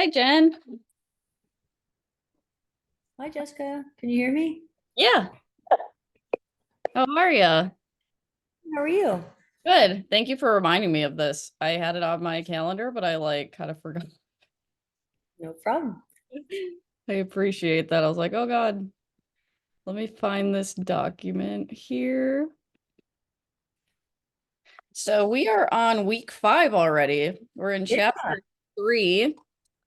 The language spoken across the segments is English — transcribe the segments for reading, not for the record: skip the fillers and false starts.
Hi, Jen. Hi, Jessica. Can you hear me? Yeah, how are you? How are you? Good. Thank you for reminding me of this. I had it on my calendar, but I kind of forgot. No problem. I appreciate that. I was like, oh God, let me find this document here. So we are on week 5 already. We're in Yeah. chapter 3,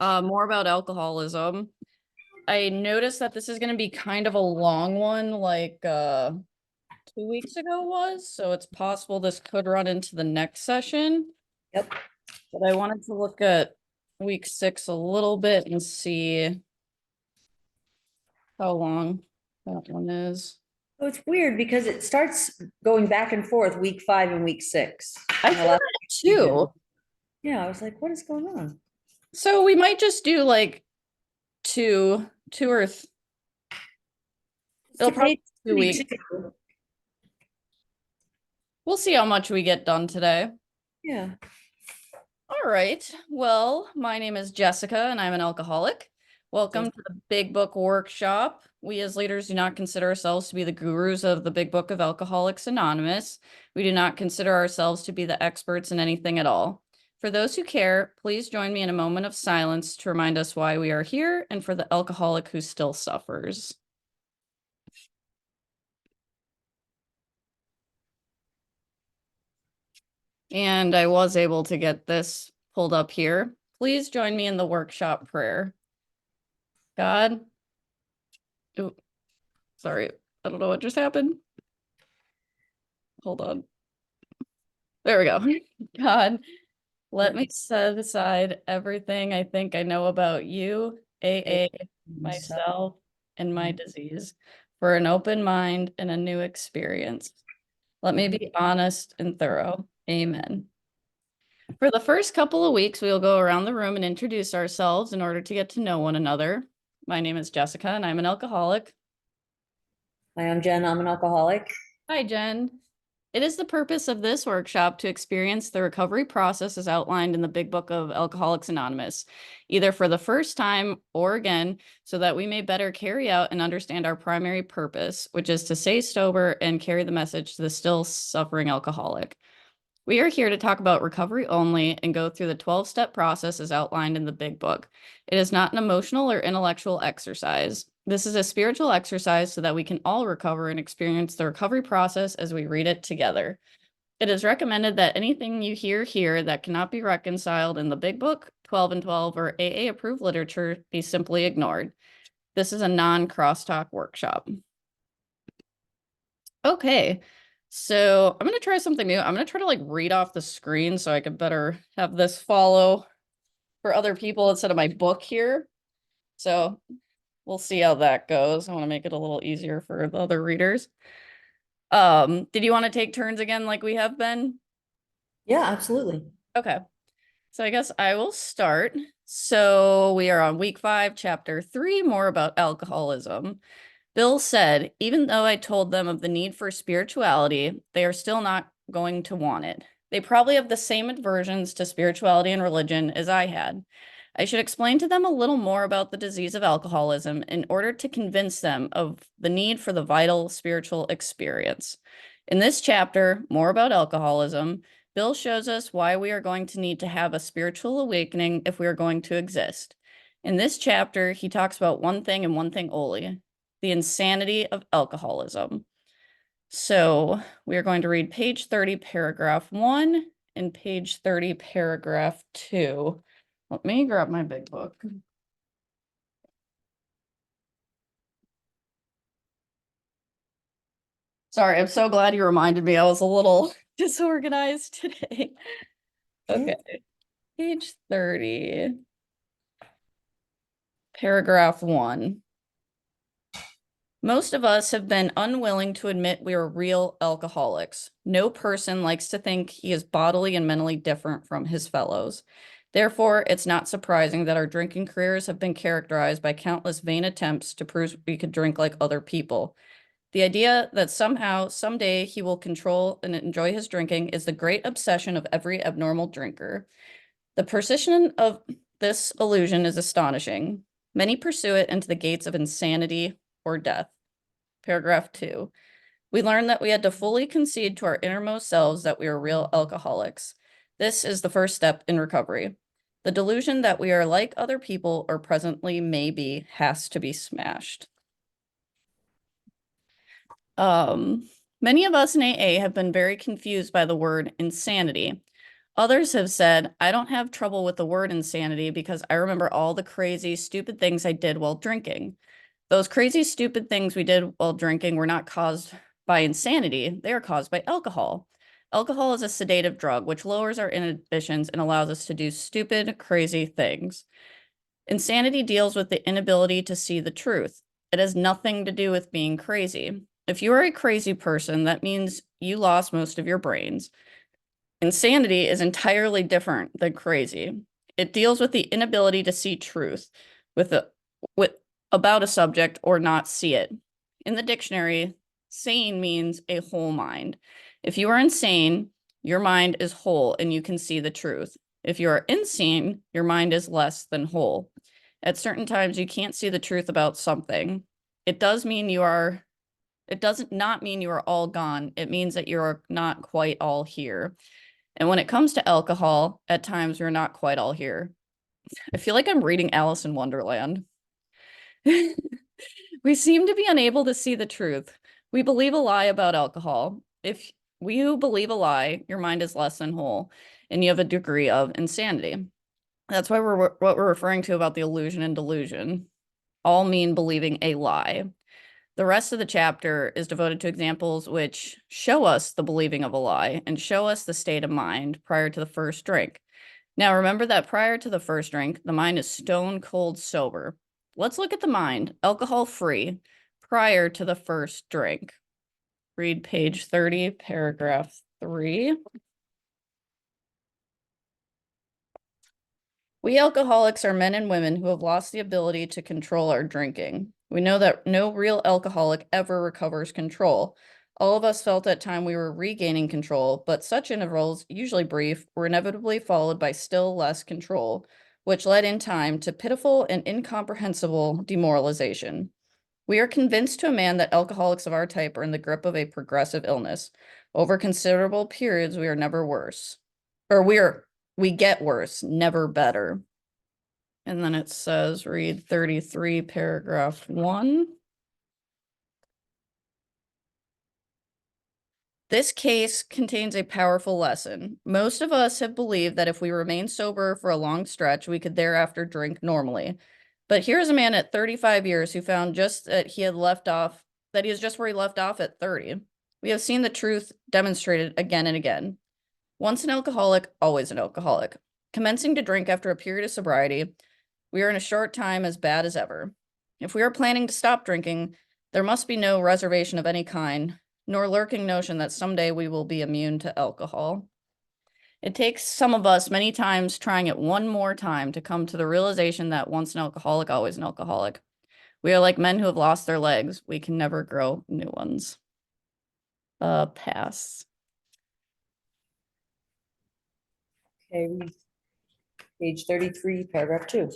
more about alcoholism. I noticed that this is going to be kind of a long one, like 2 weeks ago was, so it's possible this could run into the next session. Yep. But I wanted to look at week 6 a little bit and see how long that one is. So it's weird because it starts going back and forth week 5 and week 6. I And the feel last that week is- too. Yeah, I was like, what is going on? So we might just do like two or It's it'll to probably page be 2 weeks. 22. We'll see how much we get done today. Yeah. All right. Well, my name is Jessica and I'm an alcoholic. Welcome Yes. to the Big Book Workshop. We as leaders do not consider ourselves to be the gurus of the Big Book of Alcoholics Anonymous. We do not consider ourselves to be the experts in anything at all. For those who care, please join me in a moment of silence to remind us why we are here and for the alcoholic who still suffers. And I was able to get this pulled up here. Please join me in the workshop prayer. God, ooh, sorry, I don't know what just happened. Hold on. There we go. God, let me set aside everything I think I know about you, AA, myself, and my disease for an open mind and a new experience. Let me be honest and thorough. Amen. For the first couple of weeks, we will go around the room and introduce ourselves in order to get to know one another. My name is Jessica, and I'm an alcoholic. Hi, I'm Jen. I'm an alcoholic. Hi, Jen. It is the purpose of this workshop to experience the recovery process as outlined in the Big Book of Alcoholics Anonymous, either for the first time or again, so that we may better carry out and understand our primary purpose, which is to stay sober and carry the message to the still suffering alcoholic. We are here to talk about recovery only and go through the 12-step process as outlined in the Big Book. It is not an emotional or intellectual exercise. This is a spiritual exercise so that we can all recover and experience the recovery process as we read it together. It is recommended that anything you hear here that cannot be reconciled in the Big Book, 12 and 12, or AA approved literature be simply ignored. This is a non-crosstalk workshop. Okay, so I'm going to try something new. I'm going to try to read off the screen so I could better have this follow for other people instead of my book here. So we'll see how that goes. I want to make it a little easier for the other readers. Did you want to take turns again like we have been? Yeah, absolutely. Okay. So I guess I will start. So we are on week 5, chapter 3, more about alcoholism. Bill said, even though I told them of the need for spirituality, they are still not going to want it. They probably have the same aversions to spirituality and religion as I had. I should explain to them a little more about the disease of alcoholism in order to convince them of the need for the vital spiritual experience. In this chapter, more about alcoholism, Bill shows us why we are going to need to have a spiritual awakening if we are going to exist. In this chapter, he talks about one thing and one thing only, the insanity of alcoholism. So we are going to read page 30, paragraph 1, and page 30, paragraph 2. Let me grab my big book. Sorry, I'm so glad you reminded me. I was a little disorganized today. Okay, page 30, paragraph 1. Most of us have been unwilling to admit we are real alcoholics. No person likes to think he is bodily and mentally different from his fellows. Therefore, it's not surprising that our drinking careers have been characterized by countless vain attempts to prove we could drink like other people. The idea that somehow, someday, he will control and enjoy his drinking is the great obsession of every abnormal drinker. The This illusion is astonishing. Many pursue it into the gates of insanity or death. Paragraph 2. We learned that we had to fully concede to our innermost selves that we are real alcoholics. This is the first step in recovery. The delusion that we are like other people or presently may be has to be smashed. Many of us in AA have been very confused by the word insanity. Others have said, I don't have trouble with the word insanity because I remember all the crazy, stupid things I did while drinking. Those crazy, stupid things we did while drinking were not caused by insanity. They are caused by alcohol. Alcohol is a sedative drug, which lowers our inhibitions and allows us to do stupid, crazy things. Insanity deals with the inability to see the truth. It has nothing to do with being crazy. If you are a crazy person, that means you lost most of your brains. Insanity is entirely different than crazy. It deals with the inability to see truth with about a subject or not see it. In the dictionary, sane means a whole mind. If you are insane, your mind is whole and you can see the truth. If you are insane, your mind is less than whole. At certain times, you can't see the truth about something. It does mean it doesn't not mean you are all gone. It means that you're not quite all here. And when it comes to alcohol, at times we're not quite all here. I feel like I'm reading Alice in Wonderland. We seem to be unable to see the truth. We believe a lie about alcohol. If you believe a lie, your mind is less than whole, and you have a degree of insanity. That's why what we're referring to about the illusion and delusion all mean believing a lie. The rest of the chapter is devoted to examples which show us the believing of a lie and show us the state of mind prior to the first drink. Now, remember that prior to the first drink, the mind is stone cold sober. Let's look at the mind, alcohol free, prior to the first drink. Read page 30, paragraph 3. We alcoholics are men and women who have lost the ability to control our drinking. We know that no real alcoholic ever recovers control. All of us felt at time we were regaining control, but such intervals, usually brief, were inevitably followed by still less control, which led in time to pitiful and incomprehensible demoralization. We are convinced to a man that alcoholics of our type are in the grip of a progressive illness. Over considerable periods, we are never worse. Or we get worse, never better. And then it says, read 33, paragraph 1. This case contains a powerful lesson. Most of us have believed that if we remain sober for a long stretch, we could thereafter drink normally. But here's a man at 35 years who found just that he is just where he left off at 30. We have seen the truth demonstrated again and again. Once an alcoholic, always an alcoholic. Commencing to drink after a period of sobriety, we are in a short time as bad as ever. If we are planning to stop drinking, there must be no reservation of any kind, nor lurking notion that someday we will be immune to alcohol. It takes some of us many times trying it one more time to come to the realization that once an alcoholic, always an alcoholic. We are like men who have lost their legs. We can never grow new ones. Pass. Okay, read page 33, paragraph 2.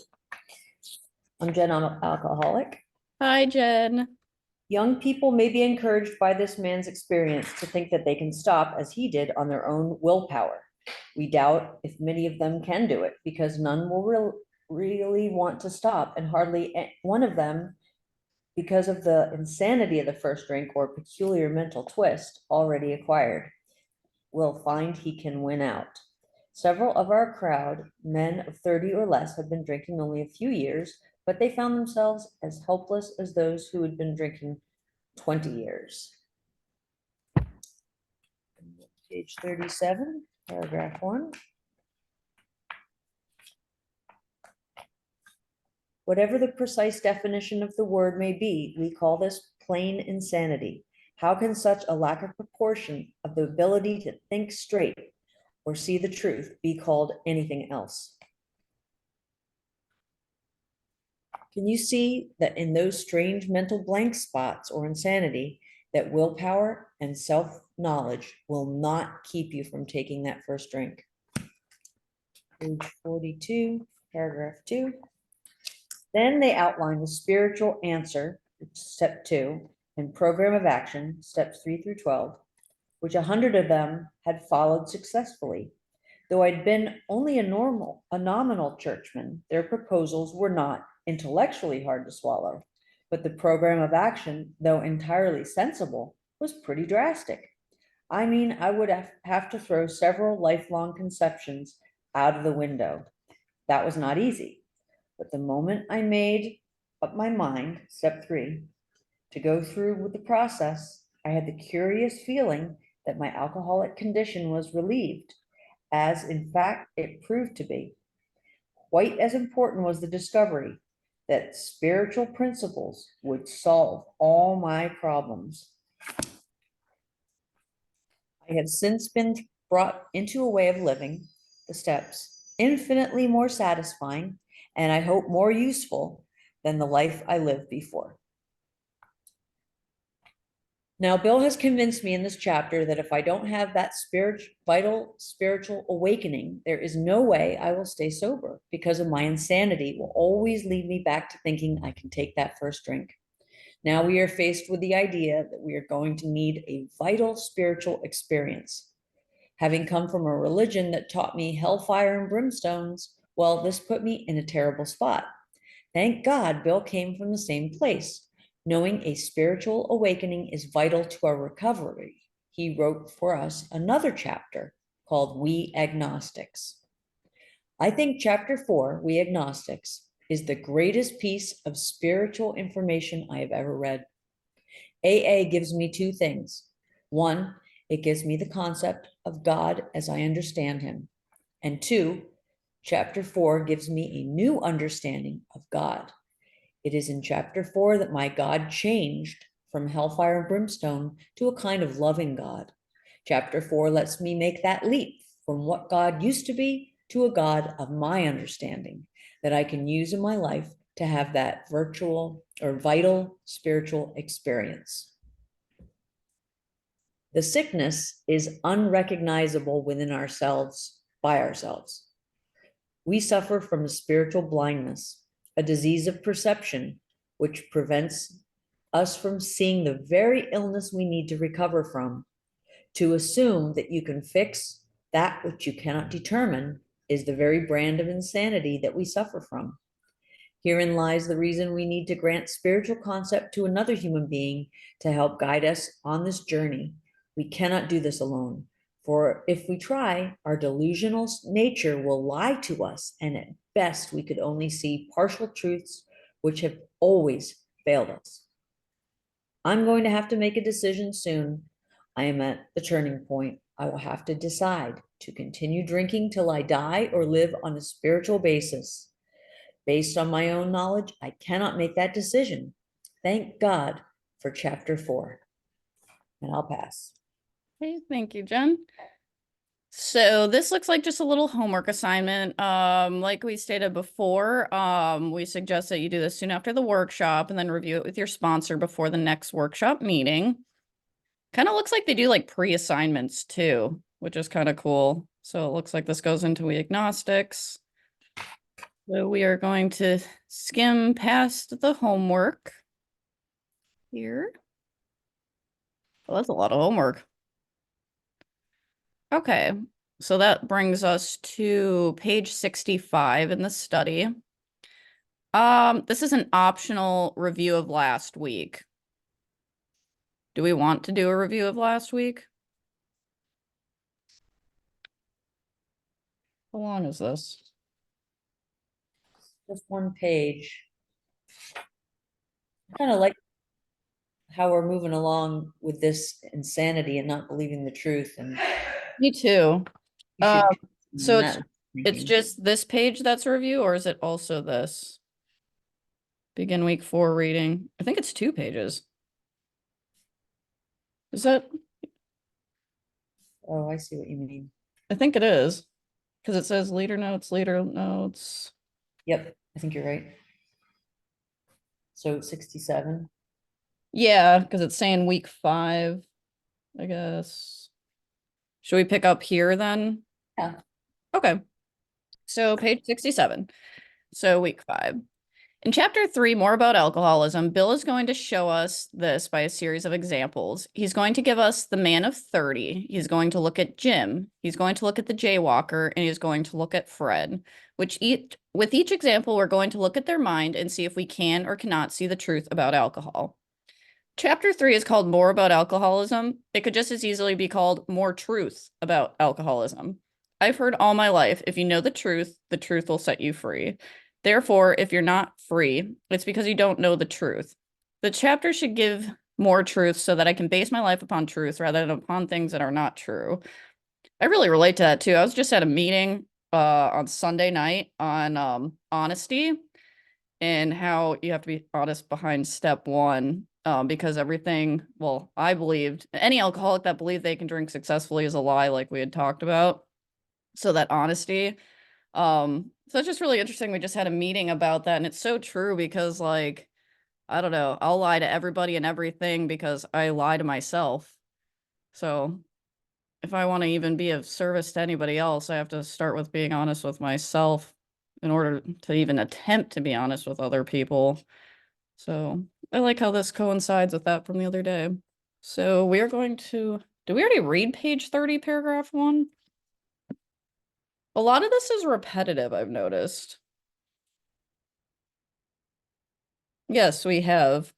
I'm Jen, I'm an alcoholic. Hi, Jen. Young people may be encouraged by this man's experience to think that they can stop as he did on their own willpower. We doubt if many of them can do it because none will really want to stop, and hardly one of them, because of the insanity of the first drink or peculiar mental twist already acquired, will find he can win out. Several of our crowd, men of 30 or less, had been drinking only a few years, but they found themselves as helpless as those who had been drinking 20 years. Page 37, paragraph 1. Whatever the precise definition of the word may be, we call this plain insanity. How can such a lack of proportion of the ability to think straight or see the truth be called anything else? Can you see that in those strange mental blank spots or insanity, that willpower and self-knowledge will not keep you from taking that first drink? Page 42, paragraph 2. Then they outline the spiritual answer, step 2, and program of action, steps 3 through 12, which 100 of them had followed successfully. Though I'd been only a nominal churchman, their proposals were not intellectually hard to swallow. But the program of action, though entirely sensible, was pretty drastic. I mean, I would have to throw several lifelong conceptions out of the window. That was not easy. But the moment I made up my mind, step 3, to go through with the process, I had the curious feeling that my alcoholic condition was relieved, as in fact it proved to be. Quite as important was the discovery that spiritual principles would solve all my problems. I have since been brought into a way of living, the steps, infinitely more satisfying, and I hope more useful than the life I lived before. Now, Bill has convinced me in this chapter that if I don't have that vital spiritual awakening, there is no way I will stay sober, because of my insanity will always lead me back to thinking I can take that first drink. Now we are faced with the idea that we are going to need a vital spiritual experience. Having come from a religion that taught me hellfire and brimstones, well, this put me in a terrible spot. Thank God Bill came from the same place. Knowing a spiritual awakening is vital to our recovery, he wrote for us another chapter called We Agnostics. I think chapter 4, We Agnostics, is the greatest piece of spiritual information I have ever read. AA gives me two things. One, it gives me the concept of God as I understand him. And two, chapter 4 gives me a new understanding of God. It is in chapter 4 that my God changed from hellfire and brimstone to a kind of loving God. Chapter 4 lets me make that leap from what God used to be to a God of my understanding that I can use in my life to have that virtual or vital spiritual experience. The sickness is unrecognizable within ourselves by ourselves. We suffer from a spiritual blindness, a disease of perception, which prevents us from seeing the very illness we need to recover from. To assume that you can fix that which you cannot determine is the very brand of insanity that we suffer from. Herein lies the reason we need to grant spiritual concept to another human being to help guide us on this journey. We cannot do this alone. For if we try, our delusional nature will lie to us, and at best we could only see partial truths which have always failed us. I'm going to have to make a decision soon. I am at the turning point. I will have to decide to continue drinking till I die or live on a spiritual basis. Based on my own knowledge, I cannot make that decision. Thank God for chapter 4. And I'll pass. Okay, thank you, Jen. So this looks like just a little homework assignment. Like we stated before, we suggest that you do this soon after the workshop and then review it with your sponsor before the next workshop meeting. Kind of looks like they do like pre-assignments too, which is kind of cool. So it looks like this goes into We Agnostics. So we are going to skim past the homework here. Well, that's a lot of homework. Okay, so that brings us to page 65 in the study. This is an optional review of last week. Do we want to do a review of last week? How long is this? Just one page. I kind of like how we're moving along with this insanity and not believing the truth. And Me too. we should So that it's just this page that's a review, or is it also this? Begin week 4 reading. I think it's 2 pages. Is that? Oh, I see what you mean. I think it is. Because it says leader notes, leader notes. Yep, I think you're right. So 67. Yeah, because it's saying week 5, I guess. Should we pick up here then? Yeah. Okay. So page 67. So week 5. In chapter 3, more about alcoholism, Bill is going to show us this by a series of examples. He's going to give us the man of 30. He's going to look at Jim. He's going to look at the jaywalker, and he's going to look at Fred, with each example, we're going to look at their mind and see if we can or cannot see the truth about alcohol. Chapter 3 is called More About Alcoholism. It could just as easily be called More Truth About Alcoholism. I've heard all my life, if you know the truth will set you free. Therefore, if you're not free, it's because you don't know the truth. The chapter should give more truth so that I can base my life upon truth rather than upon things that are not true. I really relate to that too. I was just at a meeting on Sunday night on honesty and how you have to be honest behind step 1. Because everything, well, I believed any alcoholic that believed they can drink successfully is a lie, like we had talked about. So that honesty. So it's just really interesting. We just had a meeting about that, and it's so true because, like, I don't know, I'll lie to everybody and everything because I lie to myself. So if I want to even be of service to anybody else, I have to start with being honest with myself in order to even attempt to be honest with other people. So I like how this coincides with that from the other day. So we are going to, did we already read page 30, paragraph 1? A lot of this is repetitive, I've noticed. Yes, we have.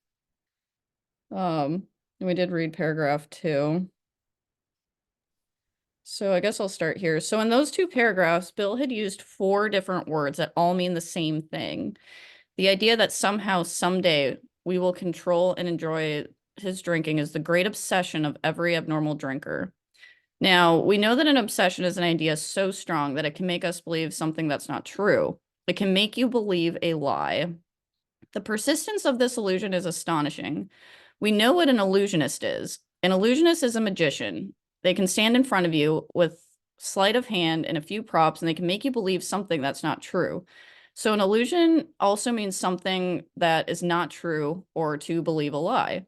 We did read paragraph 2. So I guess I'll start here. So in those 2 paragraphs, Bill had used 4 different words that all mean the same thing. The idea that somehow, someday, we will control and enjoy his drinking is the great obsession of every abnormal drinker. Now, we know that an obsession is an idea so strong that it can make us believe something that's not true. It can make you believe a lie. The persistence of this illusion is astonishing. We know what an illusionist is. An illusionist is a magician. They can stand in front of you with sleight of hand and a few props, and they can make you believe something that's not true. So an illusion also means something that is not true or to believe a lie.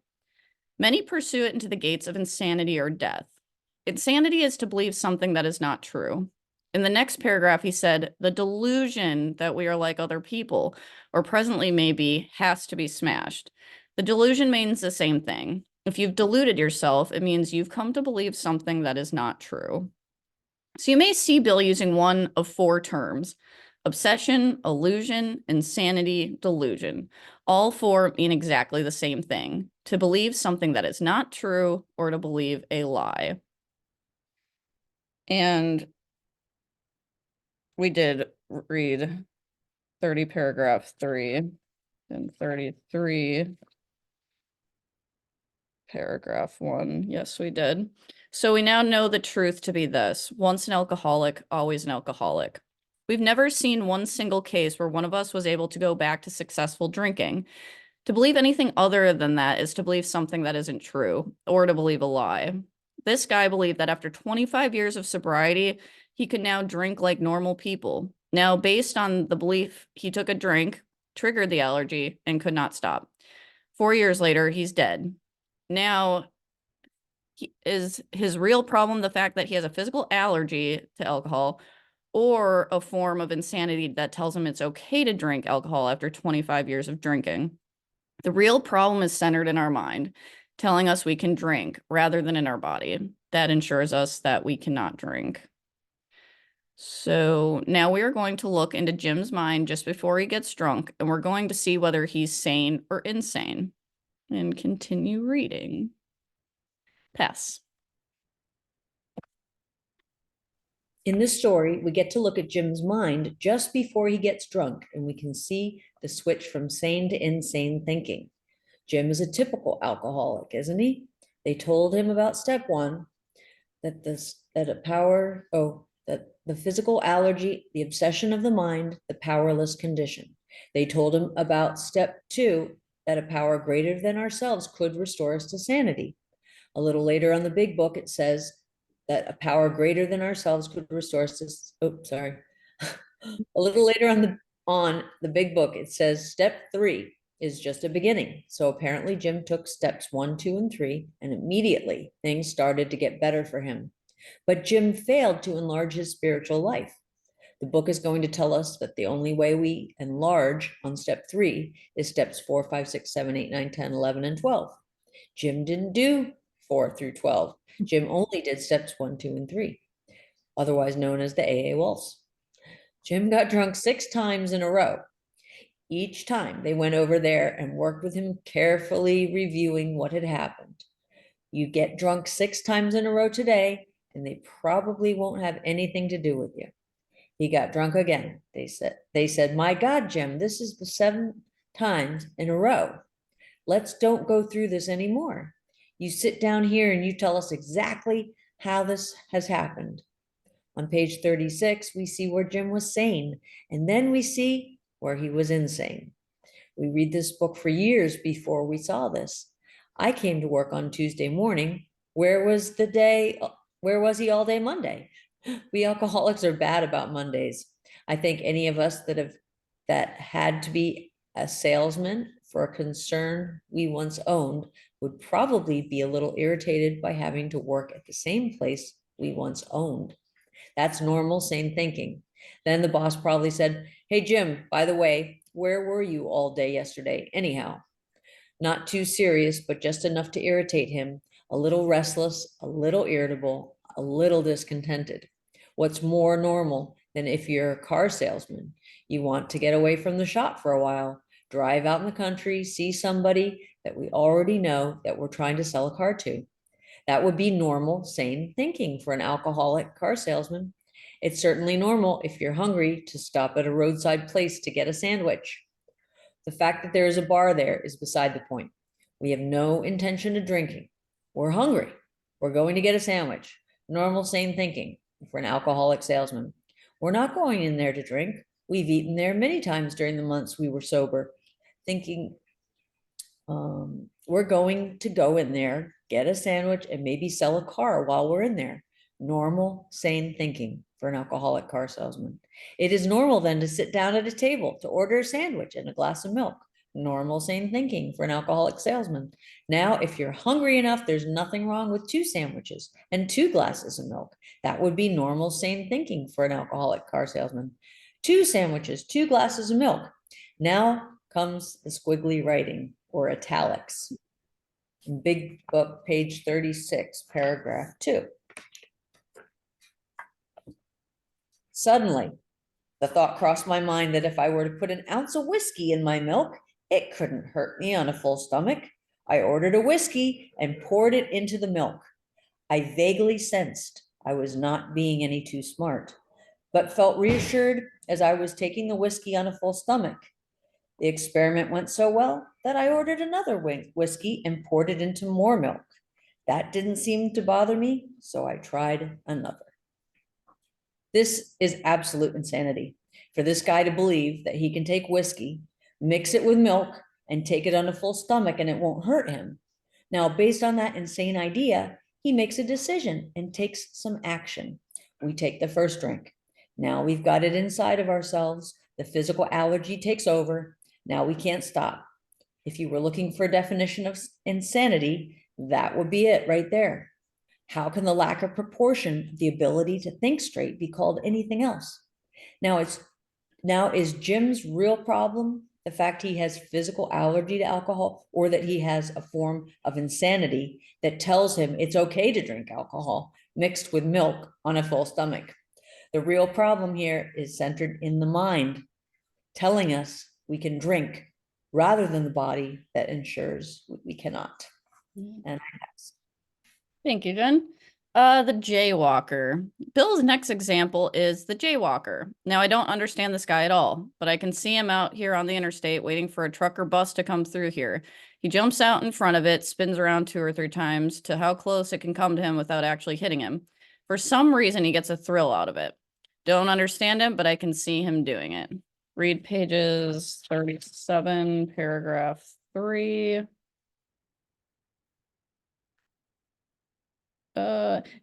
Many pursue it into the gates of insanity or death. Insanity is to believe something that is not true. In the next paragraph, he said, the delusion that we are like other people, or presently maybe, has to be smashed. The delusion means the same thing. If you've deluded yourself, it means you've come to believe something that is not true. So you may see Bill using one of 4 terms: obsession, illusion, insanity, delusion. All 4 mean exactly the same thing: to believe something that is not true or to believe a lie. And we did read 30 paragraph 3 and 33 paragraph 1. Yes, we did. So we now know the truth to be this: once an alcoholic, always an alcoholic. We've never seen one single case where one of us was able to go back to successful drinking. To believe anything other than that is to believe something that isn't true, or to believe a lie. This guy believed that after 25 years of sobriety, he could now drink like normal people. Now, based on the belief, he took a drink, triggered the allergy, and could not stop. 4 years later, he's dead. Now, is his real problem the fact that he has a physical allergy to alcohol, or a form of insanity that tells him it's okay to drink alcohol after 25 years of drinking? The real problem is centered in our mind, telling us we can drink rather than in our body. That ensures us that we cannot drink. So now we are going to look into Jim's mind just before he gets drunk, and we're going to see whether he's sane or insane. And continue reading. Pass. In this story, we get to look at Jim's mind just before he gets drunk, and we can see the switch from sane to insane thinking. Jim is a typical alcoholic, isn't he? They told him about step 1, that the physical allergy, the obsession of the mind, the powerless condition. They told him about step 2, that a power greater than ourselves could restore us to sanity. A little later on the big book, it says that a power greater than ourselves could restore us to, a little later on the big book, it says step 3 is just a beginning. So apparently Jim took steps 1, 2, and 3, and immediately things started to get better for him. But Jim failed to enlarge his spiritual life. The book is going to tell us that the only way we enlarge on step 3 is steps 4, 5, 6, 7, 8, 9, 10, 11, and 12. Jim didn't do 4 through 12. Jim only did steps 1, 2, and 3, otherwise known as the AA waltz. Jim got drunk 6 times in a row. Each time they went over there and worked with him, carefully reviewing what had happened. You get drunk 6 times in a row today, and they probably won't have anything to do with you. He got drunk again. They said, my God, Jim, this is the 7th times in a row. Let's don't go through this anymore. You sit down here and you tell us exactly how this has happened. On page 36, we see where Jim was sane, and then we see where he was insane. We read this book for years before we saw this. I came to work on Tuesday morning. Where was he all day Monday? We alcoholics are bad about Mondays. I think any of us that had to be a salesman for a concern we once owned would probably be a little irritated by having to work at the same place we once owned. That's normal, sane thinking. Then the boss probably said, hey, Jim, by the way, where were you all day yesterday anyhow? Not too serious, but just enough to irritate him, a little restless, a little irritable, a little discontented. What's more normal than if you're a car salesman? You want to get away from the shop for a while, drive out in the country, see somebody that we already know that we're trying to sell a car to. That would be normal, sane thinking for an alcoholic car salesman. It's certainly normal if you're hungry to stop at a roadside place to get a sandwich. The fact that there is a bar there is beside the point. We have no intention of drinking. We're hungry. We're going to get a sandwich. Normal, sane thinking for an alcoholic salesman. We're not going in there to drink. We've eaten there many times during the months we were sober, thinking we're going to go in there, get a sandwich, and maybe sell a car while we're in there. Normal, sane thinking for an alcoholic car salesman. It is normal then to sit down at a table to order a sandwich and a glass of milk. Normal, sane thinking for an alcoholic salesman. Now, if you're hungry enough, there's nothing wrong with 2 sandwiches and 2 glasses of milk. That would be normal, sane thinking for an alcoholic car salesman. 2 sandwiches, 2 glasses of milk. Now comes the squiggly writing or italics. In big book, page 36, paragraph 2. Suddenly, the thought crossed my mind that if I were to put an ounce of whiskey in my milk, it couldn't hurt me on a full stomach. I ordered a whiskey and poured it into the milk. I vaguely sensed I was not being any too smart, but felt reassured as I was taking the whiskey on a full stomach. The experiment went so well that I ordered another whiskey and poured it into more milk. That didn't seem to bother me, so I tried another. This is absolute insanity for this guy to believe that he can take whiskey, mix it with milk, and take it on a full stomach and it won't hurt him. Now, based on that insane idea, he makes a decision and takes some action. We take the first drink. Now we've got it inside of ourselves. The physical allergy takes over. Now we can't stop. If you were looking for a definition of insanity, that would be it right there. How can the lack of proportion of the ability to think straight be called anything else? Now is Jim's real problem the fact he has physical allergy to alcohol, or that he has a form of insanity that tells him it's okay to drink alcohol mixed with milk on a full stomach? The real problem here is centered in the mind, telling us we can drink rather than the body that ensures we cannot. And I pass. Thank you, Jen. The jaywalker. Bill's next example is the jaywalker. Now, I don't understand this guy at all, but I can see him out here on the interstate waiting for a truck or bus to come through here. He jumps out in front of it, spins around 2 or 3 times to how close it can come to him without actually hitting him. For some reason, he gets a thrill out of it. Don't understand him, but I can see him doing it. Read pages 37, paragraph 3.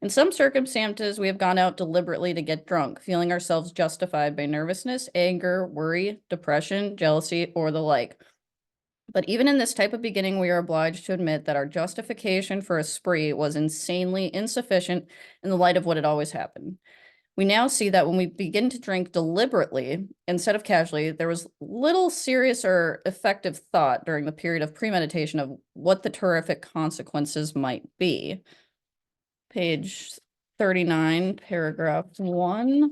In some circumstances, we have gone out deliberately to get drunk, feeling ourselves justified by nervousness, anger, worry, depression, jealousy, or the like. But even in this type of beginning, we are obliged to admit that our justification for a spree was insanely insufficient in the light of what had always happened. We now see that when we begin to drink deliberately instead of casually, there was little serious or effective thought during the period of premeditation of what the terrific consequences might be. Page 39, paragraph 1.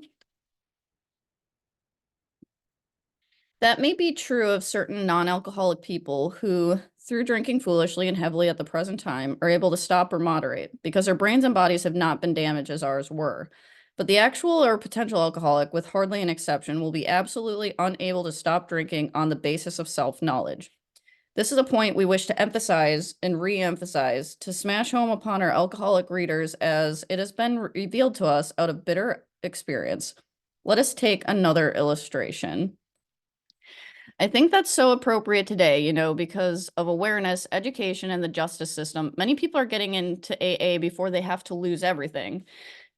That may be true of certain non-alcoholic people who, through drinking foolishly and heavily at the present time, are able to stop or moderate because their brains and bodies have not been damaged as ours were. But the actual or potential alcoholic, with hardly an exception, will be absolutely unable to stop drinking on the basis of self-knowledge. This is a point we wish to emphasize and re-emphasize to smash home upon our alcoholic readers as it has been revealed to us out of bitter experience. Let us take another illustration. I think that's so appropriate today, because of awareness, education, and the justice system. Many people are getting into AA before they have to lose everything.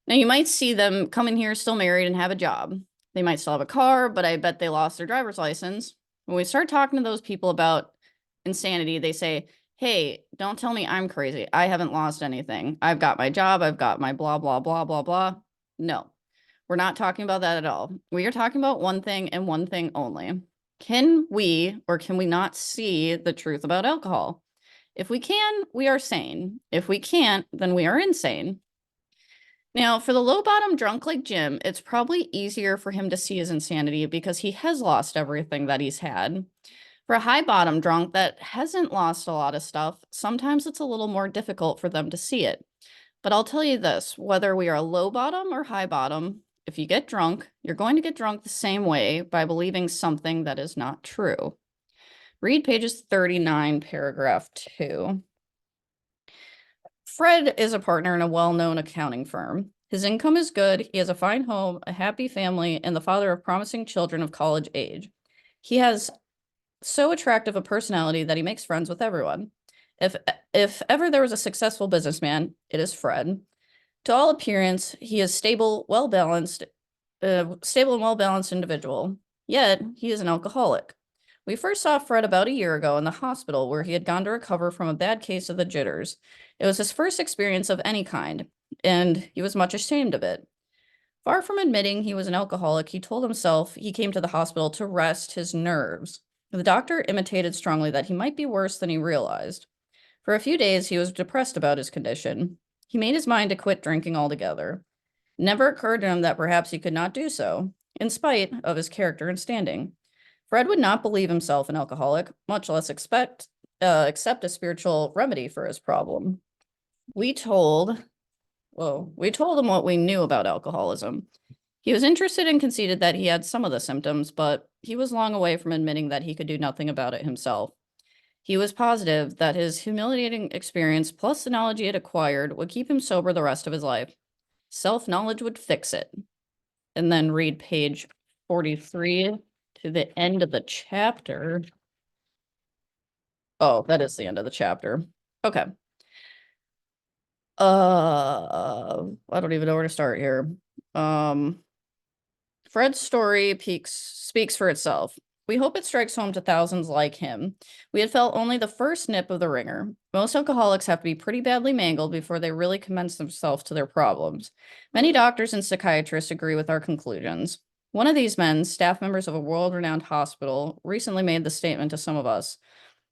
Now, you might see them come in here still married and have a job. They might still have a car, but I bet they lost their driver's license. When we start talking to those people about insanity, they say, hey, don't tell me I'm crazy. I haven't lost anything. I've got my job. I've got my blah, blah, blah, blah, blah. No, we're not talking about that at all. We are talking about one thing and one thing only. Can we or can we not see the truth about alcohol? If we can, we are sane. If we can't, then we are insane. Now, for the low bottom drunk like Jim, it's probably easier for him to see his insanity because he has lost everything that he's had. For a high bottom drunk that hasn't lost a lot of stuff, sometimes it's a little more difficult for them to see it. But I'll tell you this, whether we are low bottom or high bottom, if you get drunk, you're going to get drunk the same way by believing something that is not true. Read pages 39, paragraph 2. Fred is a partner in a well-known accounting firm. His income is good, he has a fine home, a happy family, and the father of promising children of college age. He has so attractive a personality that he makes friends with everyone. If ever there was a successful businessman, it is Fred. To all appearance, he is stable, stable and well-balanced individual. Yet, he is an alcoholic. We first saw Fred about a year ago in the hospital where he had gone to recover from a bad case of the jitters. It was his first experience of any kind, and he was much ashamed of it. Far from admitting he was an alcoholic, he told himself he came to the hospital to rest his nerves. The doctor intimated strongly that he might be worse than he realized. For a few days, he was depressed about his condition. He made his mind to quit drinking altogether. It never occurred to him that perhaps he could not do so, in spite of his character and standing. Fred would not believe himself an alcoholic, much less accept a spiritual remedy for his problem. We told him what we knew about alcoholism. He was interested and conceded that he had some of the symptoms, but he was long away from admitting that he could do nothing about it himself. He was positive that his humiliating experience plus the knowledge he had acquired would keep him sober the rest of his life. Self-knowledge would fix it. And then read page 43 to the end of the chapter. Oh, that is the end of the chapter. Okay. I don't even know where to start here. Fred's story speaks for itself. We hope it strikes home to thousands like him. We had felt only the first nip of the ringer. Most alcoholics have to be pretty badly mangled before they really commence themselves to their problems. Many doctors and psychiatrists agree with our conclusions. One of these men, staff members of a world-renowned hospital, recently made the statement to some of us.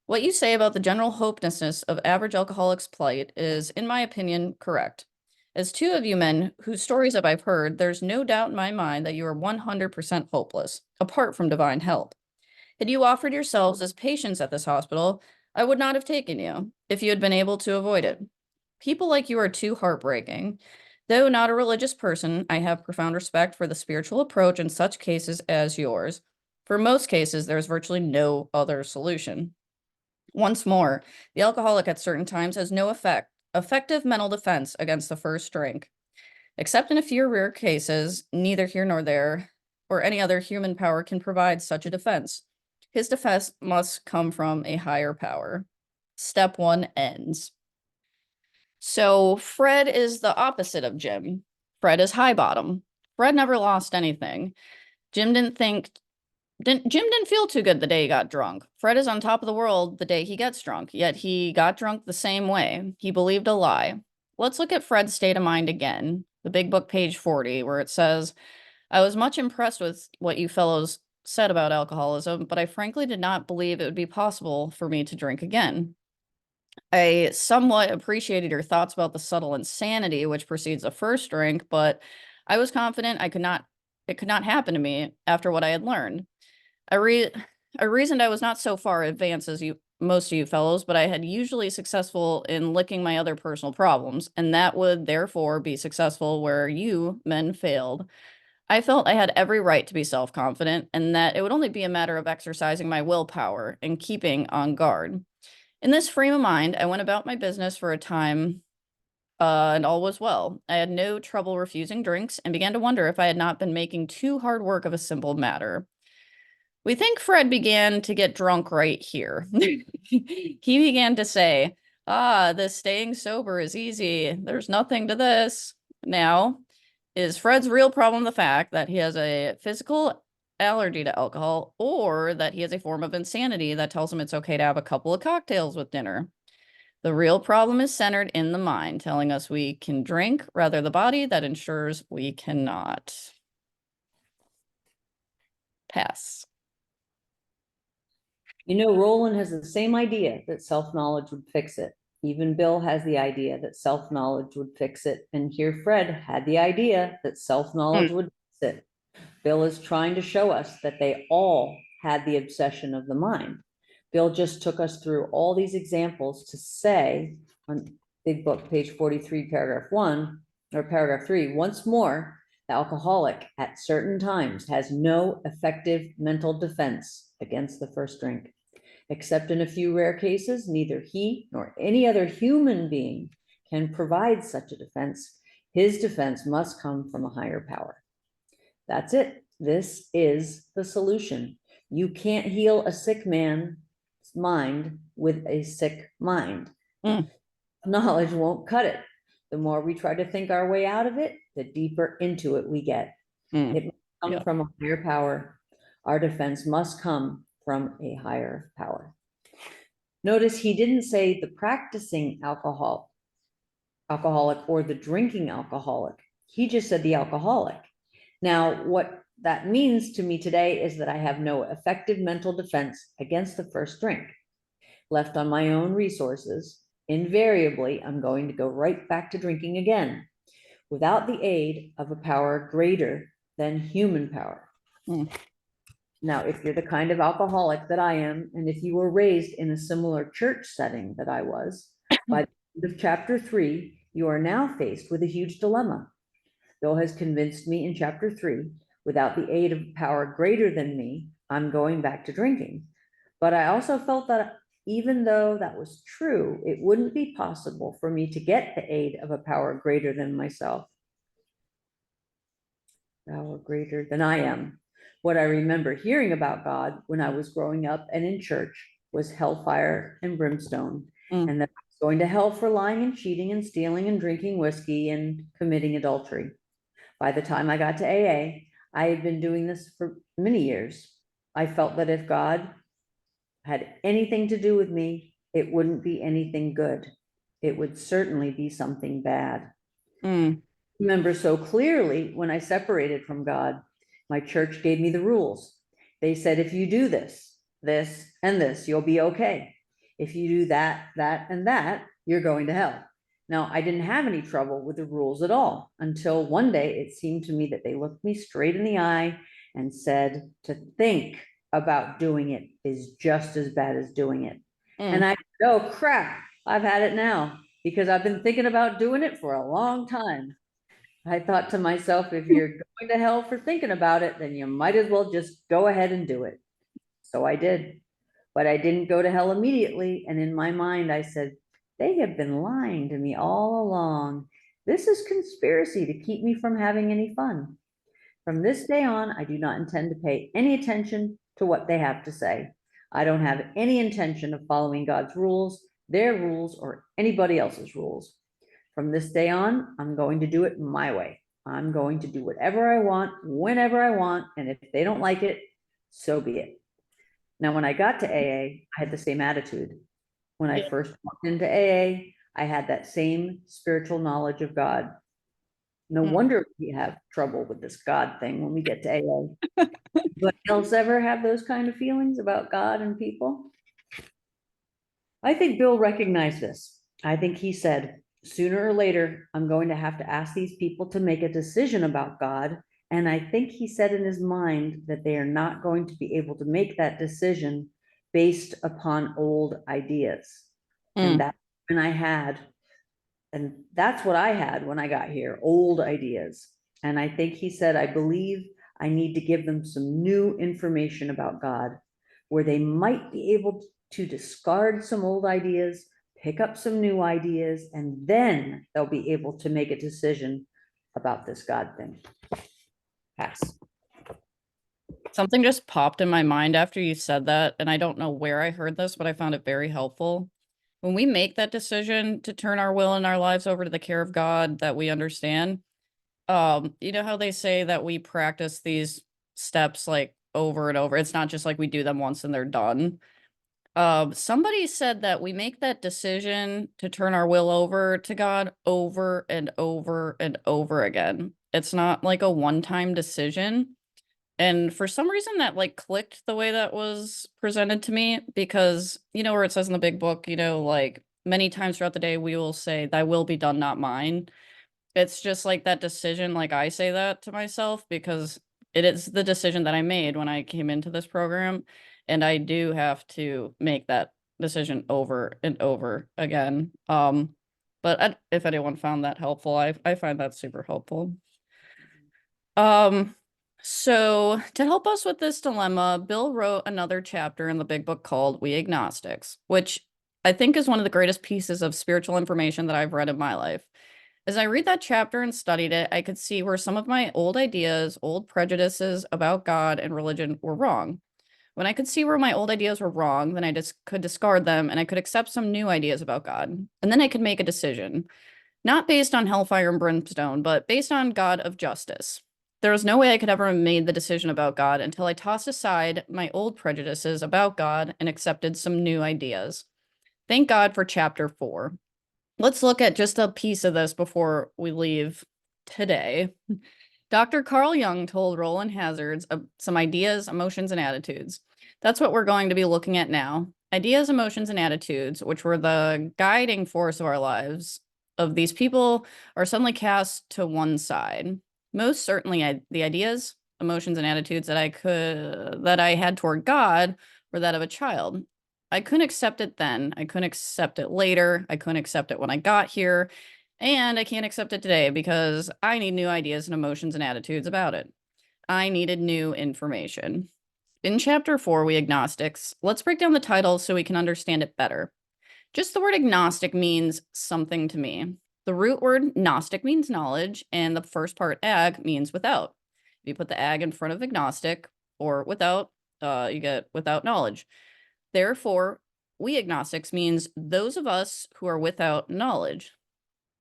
What you say about the general hopelessness of average alcoholics' plight is, in my opinion, correct. As two of you men whose stories I've heard, there's no doubt in my mind that you are 100% hopeless, apart from divine help. Had you offered yourselves as patients at this hospital, I would not have taken you, if you had been able to avoid it. People like you are too heartbreaking. Though not a religious person, I have profound respect for the spiritual approach in such cases as yours. For most cases, there is virtually no other solution. Once more, the alcoholic at certain times has no effective mental defense against the first drink. Except in a few rare cases, neither here nor there, or any other human power can provide such a defense. His defense must come from a higher power. Step 1 ends. So Fred is the opposite of Jim. Fred is high bottom. Fred never lost anything. Jim didn't feel too good the day he got drunk. Fred is on top of the world the day he gets drunk, yet he got drunk the same way. He believed a lie. Let's look at Fred's state of mind again. the big book, page 40, where it says, I was much impressed with what you fellows said about alcoholism, but I frankly did not believe it would be possible for me to drink again. I somewhat appreciated your thoughts about the subtle insanity which precedes a first drink, but I was confident it could not happen to me after what I had learned. I re I reasoned I was not so far advanced as most of you fellows, but I had usually successful in licking my other personal problems, and that would therefore be successful where you men failed. I felt I had every right to be self-confident, and that it would only be a matter of exercising my willpower and keeping on guard. In this frame of mind, I went about my business for a time, and all was well. I had no trouble refusing drinks and began to wonder if I had not been making too hard work of a simple matter. We think Fred began to get drunk right here. He began to say, ah, this staying sober is easy. There's nothing to this. Now, is Fred's real problem the fact that he has a physical allergy to alcohol, or that he has a form of insanity that tells him it's okay to have a couple of cocktails with dinner? The real problem is centered in the mind, telling us we can drink, rather the body that ensures we cannot. Pass. You know, Roland has the same idea that self-knowledge would fix it. Even Bill has the idea that self-knowledge would fix it. And here Fred had the idea that self-knowledge would fix it. Bill is trying to show us that they all had the obsession of the mind. Bill just took us through all these examples to say on big book, page 43, paragraph 1, or paragraph 3, once more, the alcoholic at certain times has no effective mental defense against the first drink. Except in a few rare cases, neither he nor any other human being can provide such a defense. His defense must come from a higher power. That's it. This is the solution. You can't heal a sick man's mind with a sick mind. Mm, Knowledge won't cut it. The more we try to think our way out of it, the deeper into it we get. mm, It must come yeah. from a higher power. Our defense must come from a higher power. Notice he didn't say the practicing alcoholic or the drinking alcoholic. He just said the alcoholic. Now, what that means to me today is that I have no effective mental defense against the first drink. Left on my own resources, invariably, I'm going to go right back to drinking again, without the aid of a power greater than human power. Mm, Now, if you're the kind of alcoholic that I am, and if you were raised in a similar church setting that I was, by the end of chapter 3, you are now faced with a huge dilemma. Bill has convinced me in chapter 3, without the aid of power greater than me, I'm going back to drinking. But I also felt that even though that was true, it wouldn't be possible for me to get the aid of a power greater than myself. Power greater than I am. What I remember hearing about God when I was growing up and in church was hellfire and brimstone, mm, and that I was going to hell for lying and cheating and stealing and drinking whiskey and committing adultery. By the time I got to AA, I had been doing this for many years. I felt that if God had anything to do with me, it wouldn't be anything good. It would certainly be something bad. mm, Remember so clearly when I separated from God, my church gave me the rules. They said, if you do this, this, and this, you'll be okay. If you do that, that, and that, you're going to hell. Now, I didn't have any trouble with the rules at all until one day it seemed to me that they looked me straight in the eye and said, to think about doing it is just as bad as doing it. And mm, I said, oh crap, I've had it now because I've been thinking about doing it for a long time. I thought to myself, if you're going to hell for thinking about it, then you might as well just go ahead and do it. So I did, but I didn't go to hell immediately. And in my mind, I said, they have been lying to me all along. This is conspiracy to keep me from having any fun. From this day on, I do not intend to pay any attention to what they have to say. I don't have any intention of following God's rules, their rules, or anybody else's rules. From this day on, I'm going to do it my way. I'm going to do whatever I want, whenever I want, and if they don't like it, so be it. Now, when I got to AA, I had the same attitude. When I yeah. first walked into AA, I had that same spiritual knowledge of God. No Hmm. wonder we have trouble with this God thing when we get to AA. But else ever have those kind of feelings about God and people? I think Bill recognized this. I think he said, sooner or later, I'm going to have to ask these people to make a decision about God. And I think he said in his mind that they are not going to be able to make that decision based upon old ideas. And Hmm. that when I had, and that's what I had when I got here, old ideas. And I think he said, I believe I need to give them some new information about God where they might be able to discard some old ideas, pick up some new ideas, and then they'll be able to make a decision about this God thing. Pass. Something just popped in my mind after you said that, and I don't know where I heard this, but I found it very helpful. When we make that decision to turn our will and our lives over to the care of God that we understand, you know how they say that we practice these steps like over and over. It's not just like we do them once and they're done. Somebody said that we make that decision to turn our will over to God over and over and over again. It's not like a one-time decision. And for some reason that like clicked the way that was presented to me because you know where it says in the big book, you know, like many times throughout the day we will say, "Thy will be done, not mine." It's just like that decision, like I say that to myself because it is the decision that I made when I came into this program, and I do have to make that decision over and over again. But if anyone found that helpful, I find that super helpful. Um, so to help us with this dilemma, Bill wrote another chapter in the big book called We Agnostics, which I think is one of the greatest pieces of spiritual information that I've read in my life. As I read that chapter and studied it, I could see where some of my old ideas, old prejudices about God and religion were wrong. When I could see where my old ideas were wrong, then I just could discard them and I could accept some new ideas about God. And then I could make a decision, not based on hellfire and brimstone, but based on God of justice. There was no way I could ever have made the decision about God until I tossed aside my old prejudices about God and accepted some new ideas. Thank God for chapter 4. Let's look at just a piece of this before we leave today. Dr. Carl Jung told Roland Hazards some ideas, emotions, and attitudes. That's what we're going to be looking at now. Ideas, emotions, and attitudes, which were the guiding force of our lives, of these people are suddenly cast to one side. Most certainly, the ideas, emotions, and attitudes that I had toward God were that of a child. I couldn't accept it then. I couldn't accept it later. I couldn't accept it when I got here. And I can't accept it today because I need new ideas and emotions and attitudes about it. I needed new information. In chapter 4, We Agnostics, let's break down the title so we can understand it better. Just the word agnostic means something to me. The root word gnostic means knowledge, and the first part ag means without. If you put the ag in front of agnostic or without, you get without knowledge. Therefore, we agnostics means those of us who are without knowledge.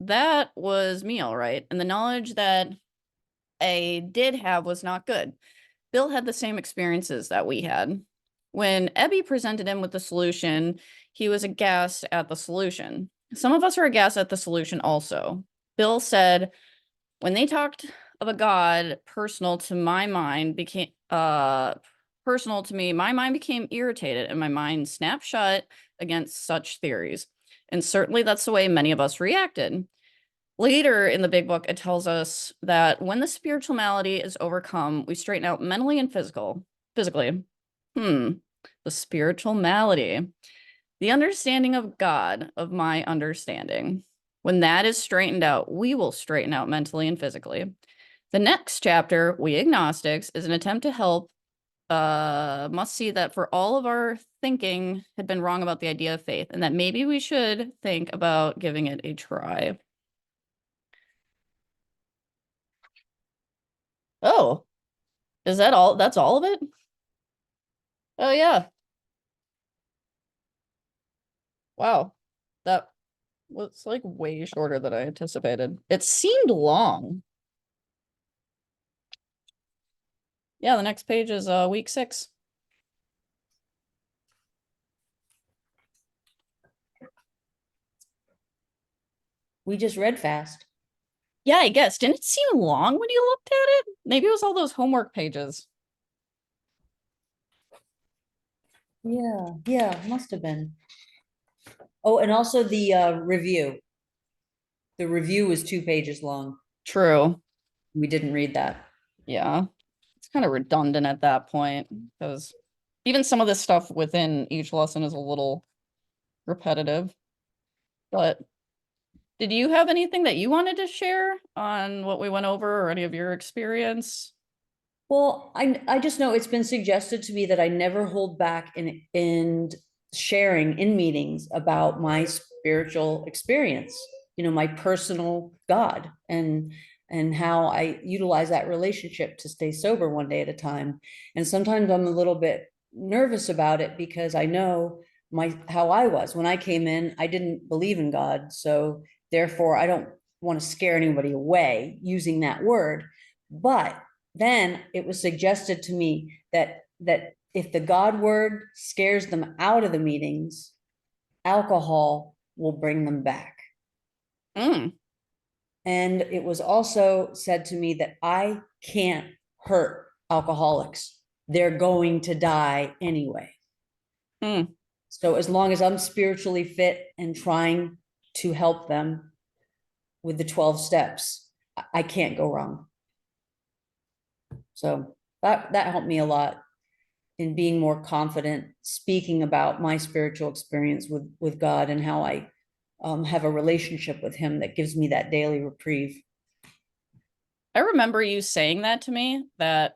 That was me, all right. And the knowledge that I did have was not good. Bill had the same experiences that we had. When Ebby presented him with the solution, he was aghast at the solution. Some of us are aghast at the solution also. Bill said, when they talked of a God personal to me, my mind became irritated and my mind snapped shut against such theories. And certainly that's the way many of us reacted. Later in the big book, it tells us that when the spiritual malady is overcome, we straighten out mentally and physically. The spiritual malady. The understanding of God, of my understanding. When that is straightened out, we will straighten out mentally and physically. The next chapter, We Agnostics, is an attempt to help must see that for all of our thinking had been wrong about the idea of faith, and that maybe we should think about giving it a try. Oh, is that all? That's all of it? Oh, yeah. Wow. That was like way shorter than I anticipated. It seemed long. Yeah, the next page is week 6. We just read fast. Yeah, I guess. Didn't it seem long when you looked at it? Maybe it was all those homework pages. Yeah, yeah, must have been. Oh, and also the review. The review was 2 pages long. True. We didn't read that. Yeah. It's kind of redundant at that point because even some of this stuff within each lesson is a little repetitive. But did you have anything that you wanted to share on what we went over or any of your experience? Well, I just know it's been suggested to me that I never hold back in sharing in meetings about my spiritual experience, my personal God and how I utilize that relationship to stay sober one day at a time. And sometimes I'm a little bit nervous about it because I know how I was. When I came in, I didn't believe in God. So therefore I don't want to scare anybody away using that word. But then it was suggested to me that if the God word scares them out of the meetings, alcohol will bring them back. Mm, And it was also said to me that I can't hurt alcoholics. They're going to die anyway. mm. So as long as I'm spiritually fit and trying to help them with the 12 steps, I can't go wrong. So that helped me a lot in being more confident, speaking about my spiritual experience with God and how I have a relationship with Him that gives me that daily reprieve. I remember you saying that to me, that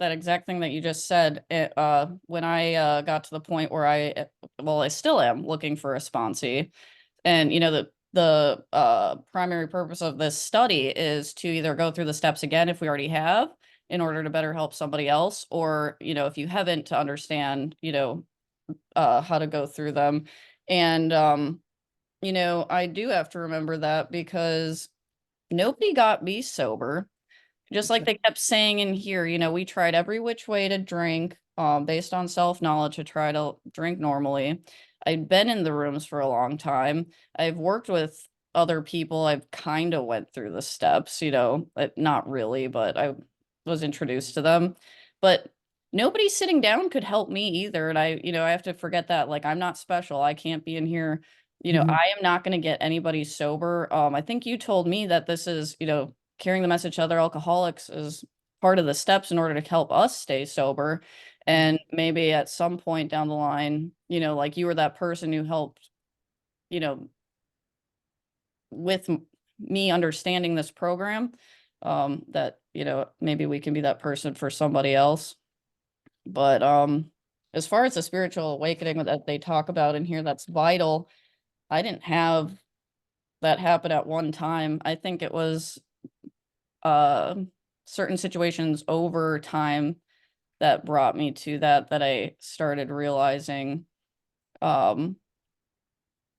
exact thing that you just said, when I got to the point where well, I still am looking for a sponsee. And the primary purpose of this study is to either go through the steps again if we already have in order to better help somebody else, or if you haven't, to understand how to go through them. And I do have to remember that because nobody got me sober. Just like they kept saying in here, we tried every which way to drink, based on self-knowledge, to try to drink normally. I'd been in the rooms for a long time. I've worked with other people. I've kind of went through the steps, not really, but I was introduced to them. But nobody sitting down could help me either. And I have to forget that, like, I'm not special. I can't be in here. Mhm. I am not going to get anybody sober. I think you told me that this is, carrying the message to other alcoholics is part of the steps in order to help us stay sober. And maybe at some point down the line, like you were that person who helped, you know, with me understanding this program, that, maybe we can be that person for somebody else. But as far as the spiritual awakening that they talk about in here, that's vital. I didn't have that happen at one time. I think it was uh certain situations over time that brought me to that I started realizing um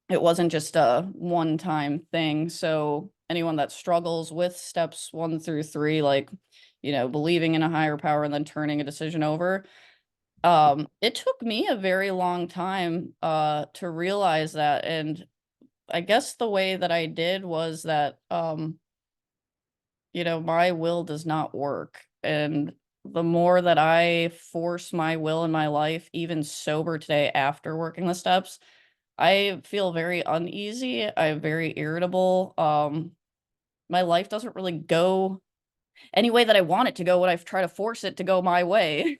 it wasn't just a one time thing. So anyone that struggles with steps 1 through 3, like believing in a higher power and then turning a decision over, it took me a very long time to realize that. And I guess the way that I did was that my will does not work. And the more that I force my will in my life, even sober today after working the steps, I feel very uneasy. I'm very irritable. My life doesn't really go any way that I want it to go when I try to force it to go my way.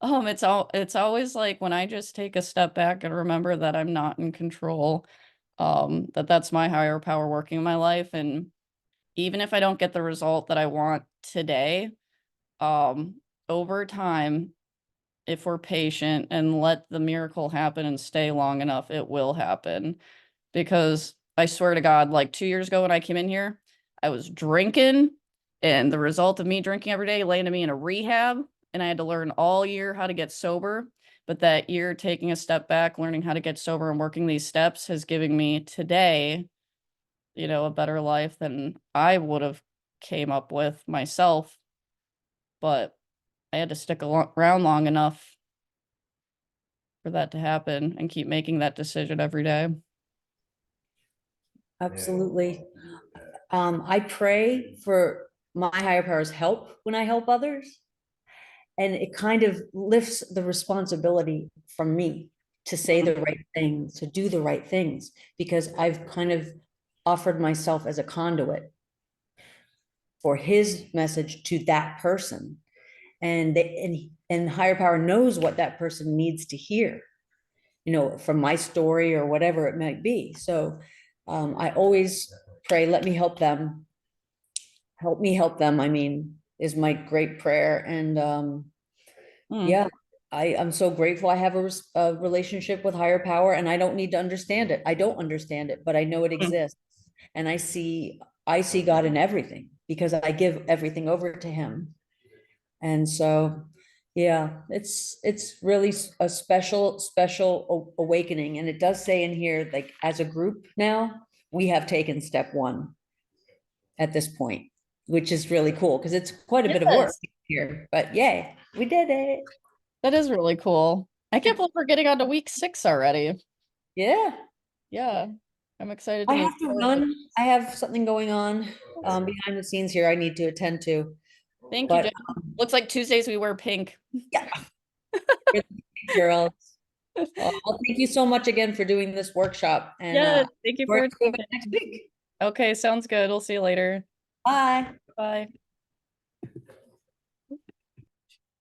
It's always like when I just take a step back and remember that I'm not in control, that's my higher power working in my life. And even if I don't get the result that I want today, um, over time, if we're patient and let the miracle happen and stay long enough, it will happen. Because I swear to God, like 2 years ago when I came in here, I was drinking, and the result of me drinking every day landed me in a rehab, and I had to learn all year how to get sober. But that year, taking a step back, learning how to get sober and working these steps has given me today, a better life than I would have came up with myself. But I had to stick around long enough for that to happen and keep making that decision every day. Absolutely. I pray for my higher power's help when I help others. And it kind of lifts the responsibility from me to say the right things, to do the right things, because I've kind of offered myself as a conduit for his message to that person. And higher power knows what that person needs to hear, from my story or whatever it might be. So I always pray, let me help them. Help me help them, I mean, is my great prayer. And Mm, yeah, I'm so grateful I have a relationship with higher power, and I don't need to understand it. I don't understand it, but I know it mm. exists. And I see God in everything because I give everything over to him. And so, yeah, it's really a special awakening. And it does say in here, like, as a group now, we have taken step one at this point, which is really cool because it's quite a bit of work Yes, here. But yay, we did it. that is really cool. I can't believe we're getting on to week 6 already. Yeah. Yeah, I'm excited I to move have to forward with. run. I have something going on behind the scenes here I need to attend to. Thank you, But Jen. Looks like Tuesdays we wear pink. yeah, we're the girls. Well, thank you so much again for doing this workshop, and Yeah, thank you we're for doing it attending. next week. Okay, sounds good. We'll see you later. Bye. Bye.